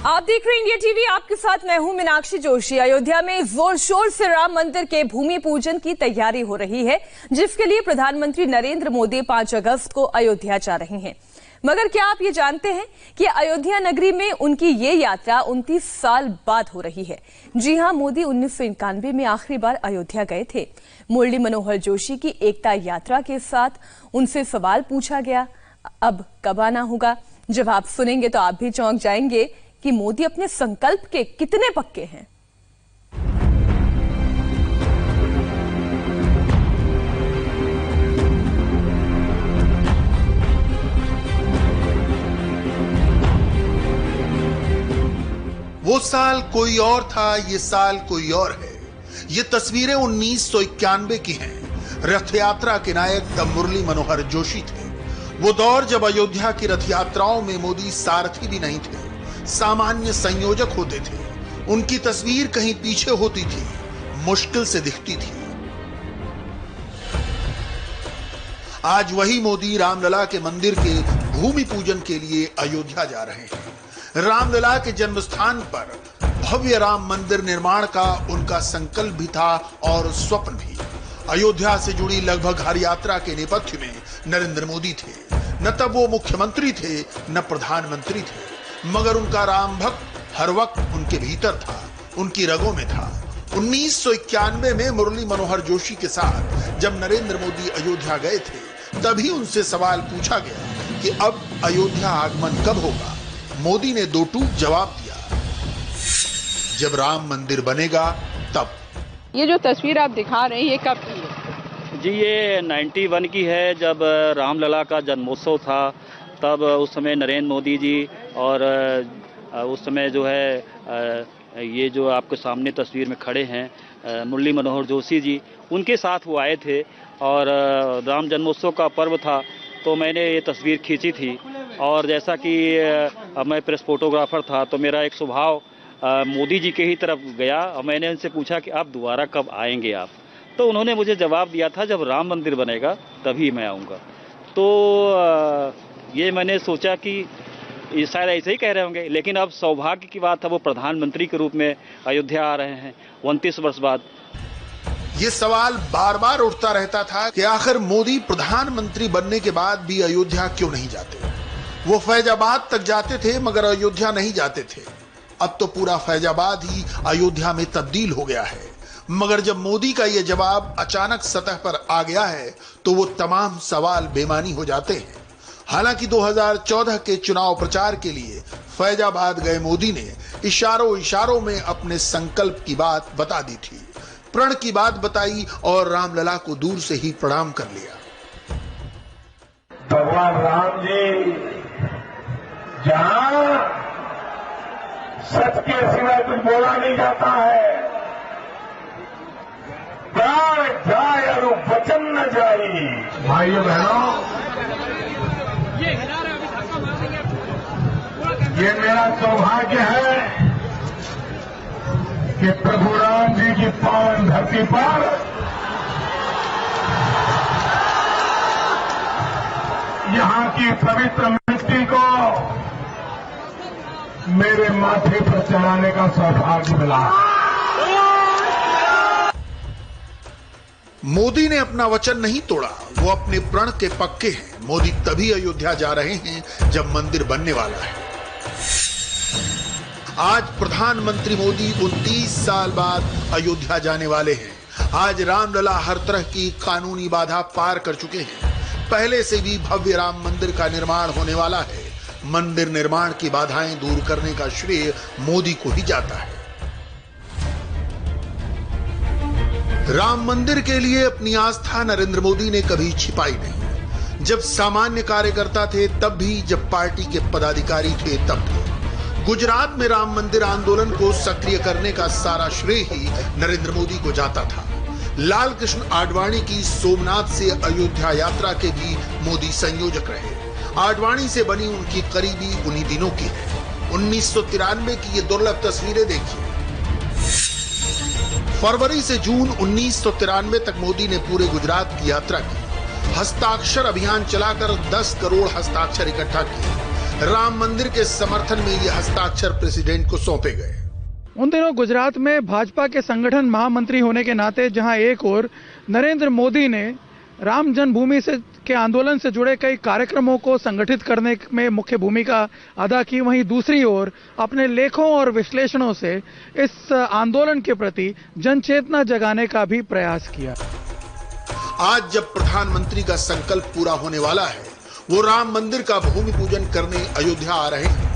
आप देख रहे हैं इंडिया टीवी। आपके साथ मैं हूं मीनाक्षी जोशी। अयोध्या में जोर शोर से राम मंदिर के भूमि पूजन की तैयारी हो रही है, जिसके लिए प्रधानमंत्री नरेंद्र मोदी 5 अगस्त को अयोध्या जा रहे हैं। मगर क्या आप ये जानते हैं कि अयोध्या नगरी में उनकी ये यात्रा 29 साल बाद हो रही है। जी हां, मोदी 1991 में आखिरी बार अयोध्या गए थे। मुरली मनोहर जोशी की एकता यात्रा के साथ उनसे सवाल पूछा गया, अब कब आना होगा। जब आप सुनेंगे तो आप भी चौंक जाएंगे कि मोदी अपने संकल्प के कितने पक्के हैं। वो साल कोई और था, ये साल कोई और है। ये तस्वीरें 1991 की हैं। रथ यात्रा के नायक तब मुरली मनोहर जोशी थे। वो दौर जब अयोध्या की रथ यात्राओं में मोदी सारथी भी नहीं थे, सामान्य संयोजक होते थे। उनकी तस्वीर कहीं पीछे होती थी, मुश्किल से दिखती थी। आज वही मोदी रामलला के मंदिर के भूमि पूजन के लिए अयोध्या जा रहे हैं। रामलला के जन्म स्थान पर भव्य राम मंदिर निर्माण का उनका संकल्प भी था और स्वप्न भी। अयोध्या से जुड़ी लगभग हर यात्रा के नेपथ्य में नरेंद्र मोदी थे। न तब वो मुख्यमंत्री थे, न प्रधानमंत्री थे, मगर उनका राम भक्त हर वक्त उनके भीतर था, उनकी रगों में था। 1991 में मुरली मनोहर जोशी के साथ जब नरेंद्र मोदी अयोध्या गए थे, तभी उनसे सवाल पूछा गया कि अब अयोध्या आगमन कब होगा। मोदी ने दो टूक जवाब दिया, जब राम मंदिर बनेगा तब। ये जो तस्वीर आप दिखा रहे हैं, ये कब की है? जी, ये 91 की है, जब रामलला का जन्मोत्सव था। तब उस समय नरेंद्र मोदी जी और उस समय जो है ये जो आपके सामने तस्वीर में खड़े हैं मुरली मनोहर जोशी जी, उनके साथ वो आए थे और राम जन्मोत्सव का पर्व था, तो मैंने ये तस्वीर खींची थी। और जैसा कि मैं प्रेस फोटोग्राफर था, तो मेरा एक स्वभाव मोदी जी के ही तरफ गया और मैंने उनसे पूछा कि आप दोबारा कब आएंगे आप। तो उन्होंने मुझे जवाब दिया था, जब राम मंदिर बनेगा तभी मैं आऊँगा। तो ये मैंने सोचा कि ये शायद ऐसे ही कह रहे होंगे, लेकिन अब सौभाग्य की बात है, वो प्रधानमंत्री के रूप में अयोध्या आ रहे हैं 29 वर्ष बाद। ये सवाल बार बार उठता रहता था कि आखिर मोदी प्रधानमंत्री बनने के बाद भी अयोध्या क्यों नहीं जाते। वो फैजाबाद तक जाते थे, मगर अयोध्या नहीं जाते थे। अब तो पूरा फैजाबाद ही अयोध्या में तब्दील हो गया है। मगर जब मोदी का ये जवाब अचानक सतह पर आ गया है, तो वो तमाम सवाल बेमानी हो जाते हैं। हालांकि 2014 के चुनाव प्रचार के लिए फैजाबाद गए मोदी ने इशारों इशारों में अपने संकल्प की बात बता दी थी, प्रण की बात बताई और रामलला को दूर से ही प्रणाम कर लिया। भगवान राम जी जहां सच के सिवाय कुछ बोला नहीं जाता है, प्राण जाए और वचन न जाए। भाइयों बहनों, ये मेरा सौभाग्य है कि प्रभु राम जी की पावन धरती पर यहां की पवित्र मिट्टी को मेरे माथे पर चढ़ाने का सौभाग्य मिला। मोदी ने अपना वचन नहीं तोड़ा, वो अपने प्रण के पक्के हैं। मोदी तभी अयोध्या जा रहे हैं जब मंदिर बनने वाला है। आज प्रधानमंत्री मोदी 29 साल बाद अयोध्या जाने वाले हैं। आज रामलला हर तरह की कानूनी बाधा पार कर चुके हैं। पहले से भी भव्य राम मंदिर का निर्माण होने वाला है। मंदिर निर्माण की बाधाएं दूर करने का श्रेय मोदी को ही जाता है। राम मंदिर के लिए अपनी आस्था नरेंद्र मोदी ने कभी छिपाई नहीं। जब सामान्य कार्यकर्ता थे तब भी, जब पार्टी के पदाधिकारी थे तब भी। गुजरात में राम मंदिर आंदोलन को सक्रिय करने का सारा श्रेय ही नरेंद्र मोदी को जाता था। लाल कृष्ण आडवाणी की सोमनाथ से अयोध्या यात्रा के भी मोदी संयोजक रहे। आडवाणी से बनी उनकी करीबी उन्हीं दिनों की है। 1993 की ये दुर्लभ तस्वीरें देखिए। फरवरी से जून 1993 तक मोदी ने पूरे गुजरात की यात्रा की। हस्ताक्षर अभियान चलाकर 10 करोड़ हस्ताक्षर इकट्ठा किए। राम मंदिर के समर्थन में ये हस्ताक्षर प्रेसिडेंट को सौंपे गए। उन दिनों गुजरात में भाजपा के संगठन महामंत्री होने के नाते जहां एक ओर नरेंद्र मोदी ने राम जन्मभूमि के आंदोलन से जुड़े कई कार्यक्रमों को संगठित करने में मुख्य भूमिका अदा की, वहीं दूसरी ओर अपने लेखों और विश्लेषणों से इस आंदोलन के प्रति जनचेतना जगाने का भी प्रयास किया। आज जब प्रधानमंत्री का संकल्प पूरा होने वाला है, वो राम मंदिर का भूमि पूजन करने अयोध्या आ रहे हैं।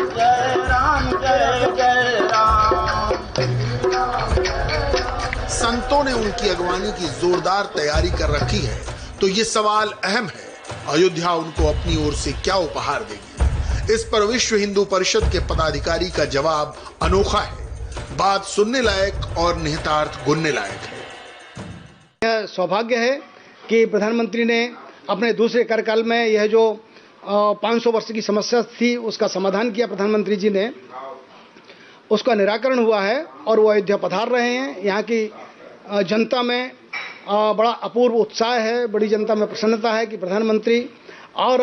जय राम जय जय राम। संतों ने उनकी अगवानी की जोरदार तैयारी कर रखी है, तो ये सवाल अहम है, अयोध्या उनको अपनी ओर से क्या उपहार देगी? इस पर विश्व हिंदू परिषद के पदाधिकारी का जवाब अनोखा है, बात सुनने लायक और निहितार्थ गुनने लायक है। यह सौभाग्य है कि प्रधानमंत्री ने अपने दूसरे कार्यकाल में यह जो 500 वर्ष की समस्या थी उसका समाधान किया। प्रधानमंत्री जी ने उसका निराकरण हुआ है और वो अयोध्या पधार रहे हैं। यहाँ की जनता में बड़ा अपूर्व उत्साह है, बड़ी जनता में प्रसन्नता है कि प्रधानमंत्री और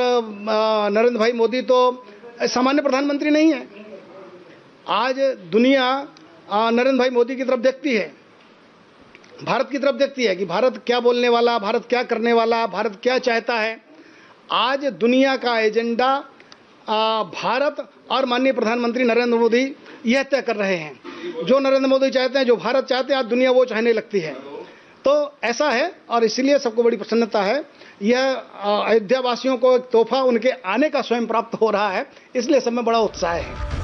नरेंद्र भाई मोदी तो सामान्य प्रधानमंत्री नहीं है। आज दुनिया नरेंद्र भाई मोदी की तरफ देखती है, भारत की तरफ देखती है कि भारत क्या बोलने वाला, भारत क्या करने वाला, भारत क्या चाहता है। आज दुनिया का एजेंडा भारत और माननीय प्रधानमंत्री नरेंद्र मोदी यह तय कर रहे हैं। जो नरेंद्र मोदी चाहते हैं, जो भारत चाहते हैं, आज दुनिया वो चाहने लगती है। तो ऐसा है और इसलिए सबको बड़ी प्रसन्नता है। यह अयोध्या वासियों को एक तोहफा उनके आने का स्वयं प्राप्त हो रहा है, इसलिए सब में बड़ा उत्साह है।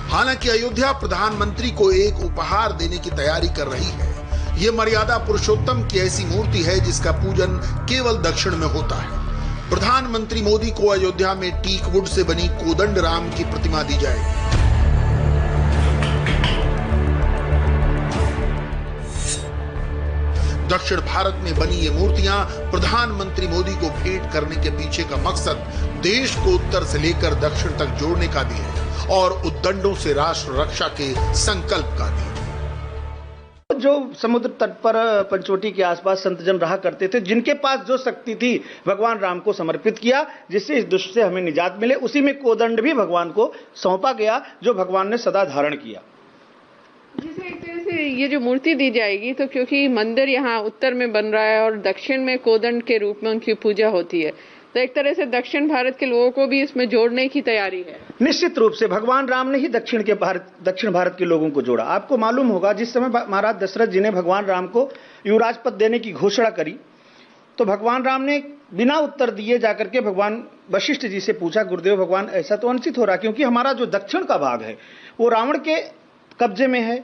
हालांकि अयोध्या प्रधानमंत्री को एक उपहार देने की तैयारी कर रही है। ये मर्यादा पुरुषोत्तम की ऐसी मूर्ति है जिसका पूजन केवल दक्षिण में होता है। प्रधानमंत्री मोदी को अयोध्या में टीक वुड से बनी कोदंड राम की प्रतिमा दी जाएगी। दक्षिण भारत में बनी ये मूर्तियां प्रधानमंत्री मोदी को भेंट करने के पीछे का मकसद देश को उत्तर से लेकर दक्षिण तक जोड़ने का भी है और उद्दंडों से राष्ट्र रक्षा के संकल्प का भी। जो समुद्र तट पर पंचवटी के आसपास संतजन रहा करते थे, जिनके पास जो शक्ति थी भगवान राम को समर्पित किया, जिससे इस दुष्ट से हमें निजात मिले। उसी में कोदंड भी भगवान को सौंपा गया, जो भगवान ने सदा धारण किया। जिसे एक तरह से ये जो मूर्ति दी जाएगी, तो क्योंकि मंदिर यहाँ उत्तर में बन रहा है और दक्षिण में कोदंड के रूप में उनकी पूजा होती है, तो एक तरह से दक्षिण भारत के लोगों को भी इसमें जोड़ने की तैयारी है। निश्चित रूप से भगवान राम ने ही दक्षिण भारत के लोगों को जोड़ा। आपको मालूम होगा, जिस समय महाराज दशरथ जी ने भगवान राम को युवराज पद देने की घोषणा करी, तो भगवान राम ने बिना उत्तर दिए जाकर के भगवान वशिष्ठ जी से पूछा, गुरुदेव भगवान ऐसा तो अनुचित हो रहा, क्योंकि हमारा जो दक्षिण का भाग है वो रावण के कब्जे में है।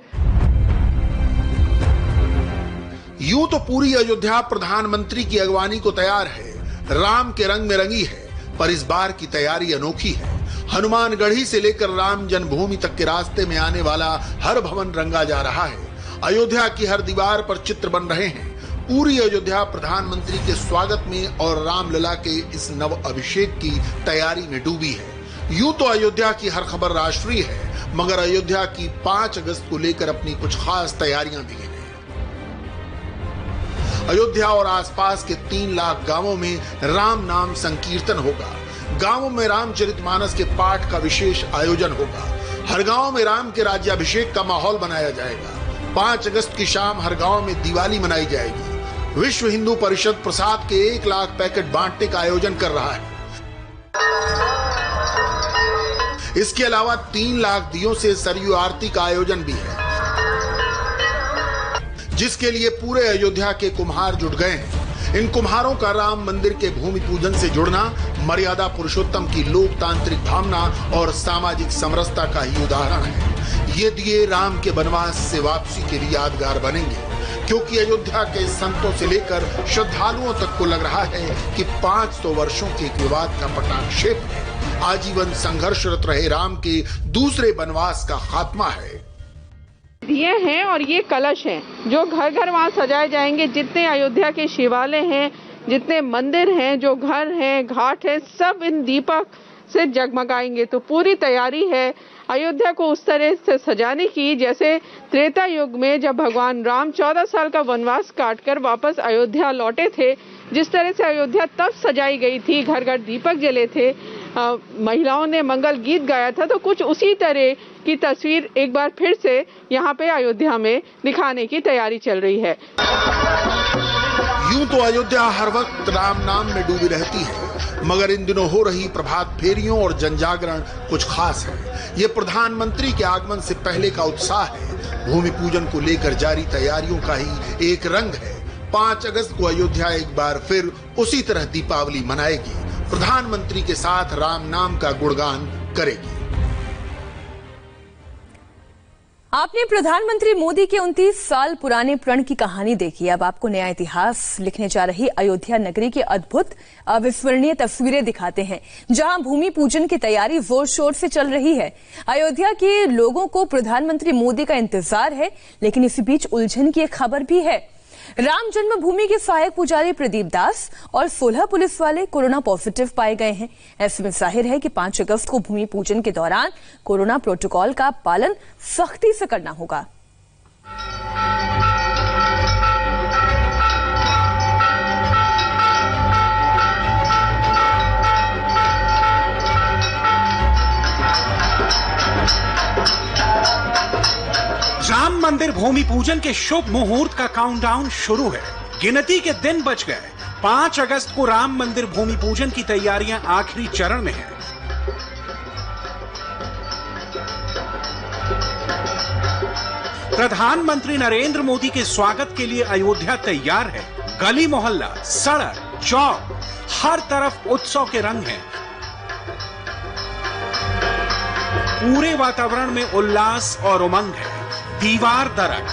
यूं तो पूरी अयोध्या प्रधानमंत्री की अगवानी को तैयार है, राम के रंग में रंगी है, पर इस बार की तैयारी अनोखी है। हनुमानगढ़ी से लेकर राम जन्मभूमि तक के रास्ते में आने वाला हर भवन रंगा जा रहा है। अयोध्या की हर दीवार पर चित्र बन रहे हैं। पूरी अयोध्या प्रधानमंत्री के स्वागत में और रामलला के इस नव अभिषेक की तैयारी में डूबी है। यूं तो अयोध्या की हर खबर राष्ट्रीय है, मगर अयोध्या की 5 अगस्त को लेकर अपनी कुछ खास तैयारियां भी हैं। अयोध्या और आसपास के 3 लाख गांवों में राम नाम संकीर्तन होगा। गांवों में रामचरितमानस के पाठ का विशेष आयोजन होगा। हर गांव में राम के राज्याभिषेक का माहौल बनाया जाएगा। 5 अगस्त की शाम हर गांव में दिवाली मनाई जाएगी। विश्व हिंदू परिषद प्रसाद के 1 लाख पैकेट बांटने का आयोजन कर रहा है। इसके अलावा 3 लाख दियों से सरयू आरती का आयोजन भी है, जिसके लिए पूरे अयोध्या के कुम्हार जुट गए हैं। इन कुम्हारों का राम मंदिर के भूमि पूजन से जुड़ना मर्यादा पुरुषोत्तम की लोकतांत्रिक भावना और सामाजिक समरसता का ही उदाहरण है। ये दिए राम के वनवास से वापसी के लिए यादगार बनेंगे, क्योंकि अयोध्या के संतों से लेकर श्रद्धालुओं तक को लग रहा है कि 500 वर्षों के एक विवाद का पटाक्षेप है। आजीवन संघर्षरत रहे राम के दूसरे वनवास का खात्मा है। दिए हैं और ये कलश हैं, जो घर घर वहाँ सजाए जाएंगे। जितने अयोध्या के शिवालय हैं, जितने मंदिर हैं, जो घर हैं, घाट है, सब इन दीपक से जगमगाएंगे। तो पूरी तैयारी है अयोध्या को उस तरह से सजाने की जैसे त्रेता युग में जब भगवान राम 14 साल का वनवास काटकर वापस अयोध्या लौटे थे, जिस तरह से अयोध्या तब सजाई गई थी, घर घर दीपक जले थे, महिलाओं ने मंगल गीत गाया था। तो कुछ उसी तरह की तस्वीर एक बार फिर से यहाँ पे अयोध्या में दिखाने की तैयारी चल रही है। यूं तो अयोध्या हर वक्त राम नाम में डूबी रहती है, मगर इन दिनों हो रही प्रभात फेरियों और जनजागरण कुछ खास है। ये प्रधानमंत्री के आगमन से पहले का उत्साह है। भूमि पूजन को लेकर जारी तैयारियों का ही एक रंग है। 5 अगस्त को अयोध्या एक बार फिर उसी तरह दीपावली मनाएगी, प्रधानमंत्री के साथ राम नाम का गुणगान करेगी। आपने प्रधानमंत्री मोदी के 29 साल पुराने प्रण की कहानी देखी। अब आपको नया इतिहास लिखने जा रही अयोध्या नगरी की अद्भुत अविस्मरणीय तस्वीरें दिखाते हैं, जहां भूमि पूजन की तैयारी जोर शोर से चल रही है। अयोध्या के लोगों को प्रधानमंत्री मोदी का इंतजार है, लेकिन इसी बीच उलझन की एक खबर भी है। राम जन्मभूमि के सहायक पुजारी प्रदीप दास और 16 पुलिस वाले कोरोना पॉजिटिव पाए गए हैं। ऐसे में जाहिर है कि 5 अगस्त को भूमि पूजन के दौरान कोरोना प्रोटोकॉल का पालन सख्ती से करना होगा। राम मंदिर भूमि पूजन के शुभ मुहूर्त का काउंटडाउन शुरू है। गिनती के दिन बच गए। 5 अगस्त को राम मंदिर भूमि पूजन की तैयारियां आखिरी चरण में हैं। प्रधानमंत्री नरेंद्र मोदी के स्वागत के लिए अयोध्या तैयार है। गली मोहल्ला, सड़क, चौक, हर तरफ उत्सव के रंग हैं। पूरे वातावरण में उल्लास और उमंग है। दीवार दरक,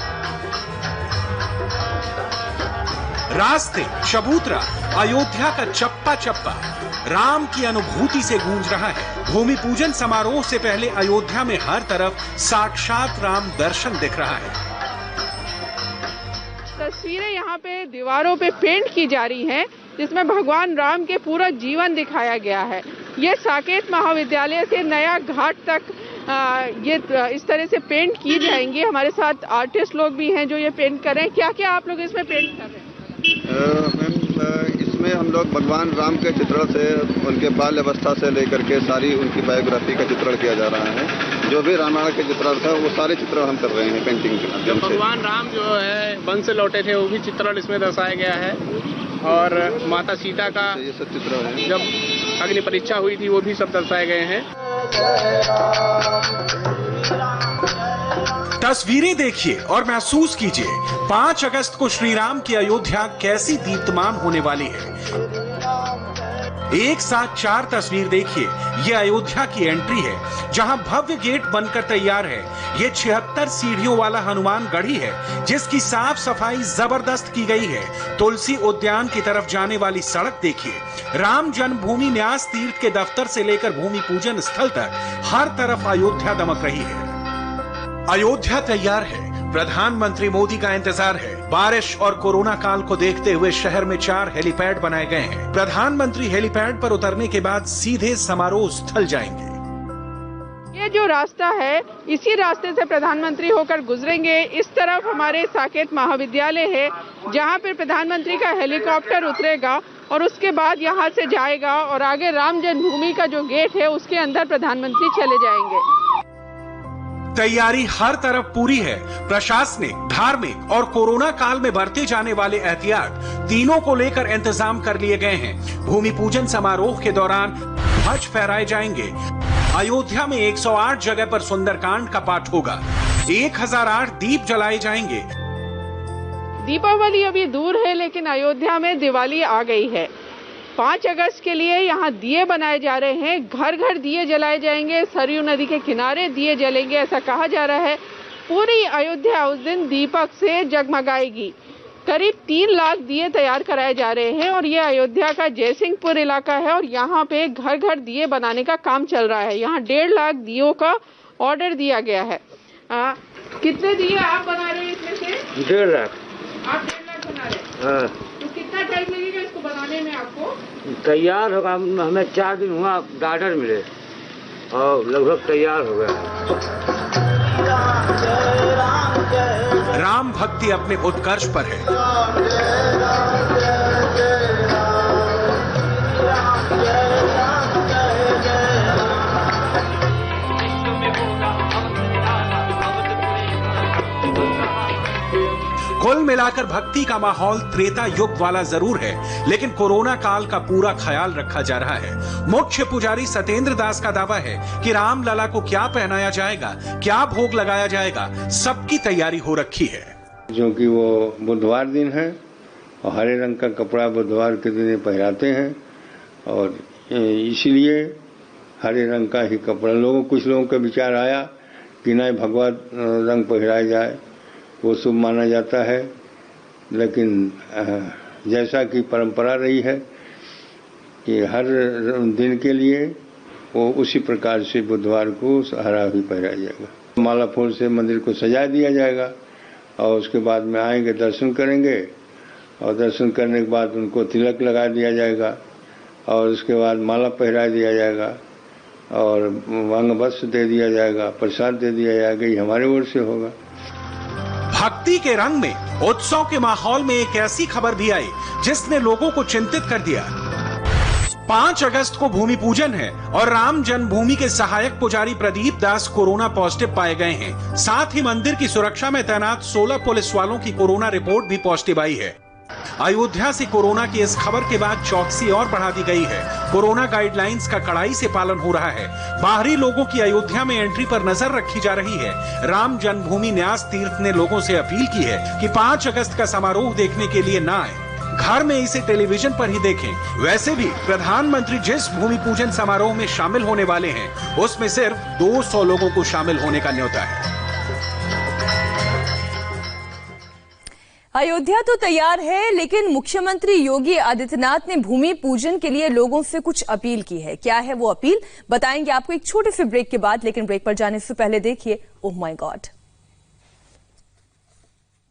रास्ते, चबूतरा, अयोध्या का चप्पा चप्पा राम की अनुभूति से गूंज रहा है। भूमि पूजन समारोह से पहले अयोध्या में हर तरफ साक्षात राम दर्शन दिख रहा है। तस्वीरें यहाँ पे दीवारों पे पेंट की जा रही हैं, जिसमें भगवान राम के पूरा जीवन दिखाया गया है। ये साकेत महाविद्यालय से नया घाट तक ये इस तरह से पेंट की जाएंगी। हमारे साथ आर्टिस्ट लोग भी हैं जो ये पेंट कर रहे हैं। क्या क्या आप लोग इसमें पेंट कर रहे हैं? मैम, इसमें हम लोग भगवान राम के चित्रण से, उनके बाल अवस्था से लेकर के सारी उनकी बायोग्राफी का चित्रण किया जा रहा है। जो भी रामायण के चित्रण था वो सारे चित्रण हम कर रहे हैं पेंटिंग के माध्यम से। भगवान राम जो है वन से लौटे थे वो भी चित्रण इसमें दर्शाया गया है, और माता सीता का ये सब चित्रण है। जब अग्नि परीक्षा हुई थी वो भी सब दर्शाए गए हैं। तस्वीरें देखिए और महसूस कीजिए 5 अगस्त को श्री राम की अयोध्या कैसी दीप्तमान होने वाली है। एक साथ 4 तस्वीर देखिए। यह अयोध्या की एंट्री है, जहां भव्य गेट बनकर तैयार है। ये 76 सीढ़ियों वाला हनुमान गढ़ी है, जिसकी साफ सफाई जबरदस्त की गई है। तुलसी उद्यान की तरफ जाने वाली सड़क देखिए। राम जन्मभूमि न्यास तीर्थ के दफ्तर से लेकर भूमि पूजन स्थल तक हर तरफ अयोध्या दमक रही है। अयोध्या तैयार है। प्रधानमंत्री मोदी का इंतजार है। बारिश और कोरोना काल को देखते हुए शहर में 4 हेलीपैड बनाए गए हैं। प्रधानमंत्री हेलीपैड पर उतरने के बाद सीधे समारोह स्थल जाएंगे। ये जो रास्ता है, इसी रास्ते से प्रधानमंत्री होकर गुजरेंगे। इस तरफ हमारे साकेत महाविद्यालय है, जहां पर प्रधानमंत्री का हेलीकॉप्टर उतरेगा और उसके बाद यहां से जाएगा और आगे राम जन्मभूमि का जो गेट है उसके अंदर प्रधानमंत्री चले जाएंगे। तैयारी हर तरफ पूरी है। प्रशासनिक, धार्मिक और कोरोना काल में बरते जाने वाले एहतियात तीनों को लेकर इंतजाम कर लिए गए हैं। भूमि पूजन समारोह के दौरान ध्वज फहराए जाएंगे। अयोध्या में 108 जगह पर सुंदरकांड का पाठ होगा। 1008 दीप जलाए जाएंगे। दीपावली अभी दूर है, लेकिन अयोध्या में दिवाली आ गई है। 5 अगस्त के लिए यहाँ दिए बनाए जा रहे हैं। घर घर दिए जलाए जाएंगे। सरयू नदी के किनारे दिए जलेंगे, ऐसा कहा जा रहा है। पूरी अयोध्या उस दिन दीपक से जगमगाएगी। करीब 3 लाख दिए तैयार कराए जा रहे हैं और ये अयोध्या का जयसिंहपुर इलाका है और यहाँ पे घर घर दिए बनाने का काम चल रहा है। यहाँ 1.5 लाख दियों का ऑर्डर दिया गया है। कितने दिए आप बना रहे हैं इसमें से? 1.5 लाख। आप 1.5 लाख बना रहे हैं? हाँ। तो कितना टाइम लगेगा इसको बनाने में आपको? तैयार होगा, हमें 4 दिन हुआ गार्डर मिले और लगभग तैयार हो गया। राम भक्ति अपने उत्कर्ष पर है। कुल मिलाकर भक्ति का माहौल त्रेता युग वाला जरूर है, लेकिन कोरोना काल का पूरा ख्याल रखा जा रहा है। मुख्य पुजारी सत्येंद्र दास का दावा है कि राम लला को क्या पहनाया जाएगा, क्या भोग लगाया जाएगा, सबकी तैयारी हो रखी है। जो कि वो बुधवार दिन है और हरे रंग का कपड़ा बुधवार के दिन पहनाते हैं और इसलिए हरे रंग का ही कपड़ा। कुछ लोगों का विचार आया कि नहीं भगवा रंग पहनाया जाए, वो शुभ माना जाता है, लेकिन जैसा कि परंपरा रही है कि हर दिन के लिए वो उसी प्रकार से बुधवार को हरा ही पहनाया जाएगा। माला फूल से मंदिर को सजा दिया जाएगा और उसके बाद में आएंगे, दर्शन करेंगे और दर्शन करने के बाद उनको तिलक लगा दिया जाएगा और उसके बाद माला पहना दिया जाएगा और अंग वस्त्र दे दिया जाएगा, प्रसाद दे दिया जाएगा। ये हमारे ओर से होगा। भक्ति के रंग में उत्सव के माहौल में एक ऐसी खबर भी आई जिसने लोगों को चिंतित कर दिया। 5 अगस्त को भूमि पूजन है और राम जन्मभूमि के सहायक पुजारी प्रदीप दास कोरोना पॉजिटिव पाए गए हैं। साथ ही मंदिर की सुरक्षा में तैनात 16 पुलिस वालों की कोरोना रिपोर्ट भी पॉजिटिव आई है। अयोध्या से कोरोना की इस खबर के बाद चौकसी और बढ़ा दी गई है। कोरोना गाइडलाइंस का कड़ाई से पालन हो रहा है। बाहरी लोगों की अयोध्या में एंट्री पर नजर रखी जा रही है। राम जन्मभूमि न्यास तीर्थ ने लोगों से अपील की है कि 5 अगस्त का समारोह देखने के लिए न आए, घर में इसे टेलीविजन पर ही देखें। वैसे भी प्रधानमंत्री जिस भूमि पूजन समारोह में शामिल होने वाले हैं उसमें सिर्फ 200 लोगों को शामिल होने का न्योता है। अयोध्या तो तैयार है, लेकिन मुख्यमंत्री योगी आदित्यनाथ ने भूमि पूजन के लिए लोगों से कुछ अपील की है। क्या है वो अपील, बताएंगे आपको एक छोटे से ब्रेक के बाद। लेकिन ब्रेक पर जाने से पहले देखिए ओह माय गॉड।